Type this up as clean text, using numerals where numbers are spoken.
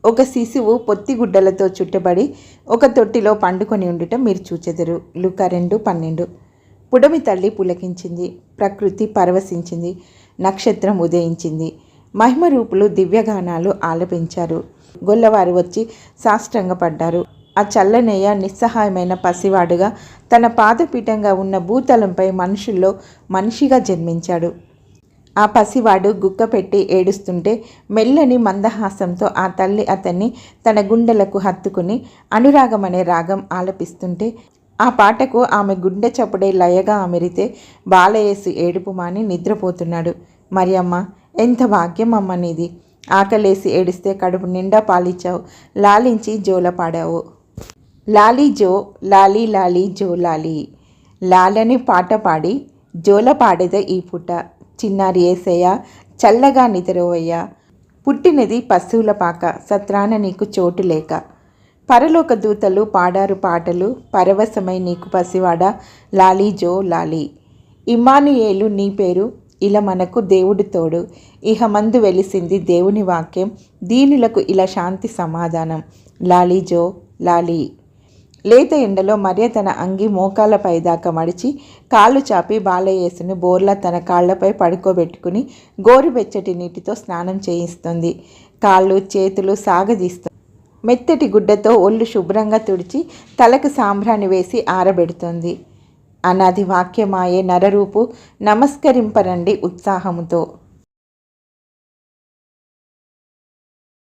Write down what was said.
ఒక శిశువు పొత్తిగుడ్డలతో చుట్టబడి ఒక తొట్టిలో పండుకొని ఉండటం మీరు చూచెదరు. లూకా 2:12. పుడమి తల్లి పులకించింది, ప్రకృతి పరవశించింది, నక్షత్రం ఉదయించింది, మహిమరూపులు దివ్యగానాలు ఆలపించారు. గొల్లవారు వచ్చి సాష్టాంగపడ్డారు. ఆ చల్లనయ్య నిస్సహాయమైన పసివాడుగా తన పాదపీఠంగా ఉన్న భూతలంపై మనుషుల్లో మనిషిగా జన్మించాడు. ఆ పసివాడు గుక్కపెట్టి ఏడుస్తుంటే మెల్లని మందహాసంతో ఆ తల్లి అతన్ని తన గుండెలకు హత్తుకుని అనురాగమనే రాగం ఆలపిస్తుంటే ఆ పాటకు ఆమె గుండె చప్పుడే లయగా అమెరితే బాలయేసు ఏడుపు మాని నిద్రపోతున్నాడు. మరి అమ్మ, ఎంత భాగ్యం అమ్మ నీది! ఆకలేసి ఏడిస్తే కడుపు నిండా పాలిచ్చావు, లాలించి జోలపాడావు. లాలీ జో లాలీ లాలీ జో లాలీ, లాలని పాట పాడి జోలపాడేద ఈ పూట. చిన్నారి ఏసయ్య చల్లగా నిద్రపోయ్యా, పుట్టినది పశువుల పాక, సత్రాన నీకు చోటు లేక. పరలోక దూతలు పాడారు పాటలు, పరవశమై నీకు పసివాడా లాలీ జో లాలీ. ఇమ్మానుయేలు నీ పేరు, ఇలా మనకు దేవుడు తోడు. ఇహమందు వెలిసింది దేవుని వాక్యం, దీనులకు ఇలా శాంతి సమాధానం. లాలీ జో లాలీ. లేత ఎండలో మరియ తన అంగి మోకాళ్ళ పైదాకా మడిచి కాళ్ళు చాపి బాలయేసును బోర్లా తన కాళ్లపై పడుకోబెట్టుకుని గోరువెచ్చటి నీటితో స్నానం చేయిస్తుంది. కాళ్ళు చేతులు సాగదీస్తుంది. మెత్తటి గుడ్డతో ఒళ్ళు శుభ్రంగా తుడిచి తలకు సాంబ్రాణి వేసి ఆరబెడుతుంది. అనాది వాక్యమాయే నరరూపు నమస్కరింపరండి ఉత్సాహముతో.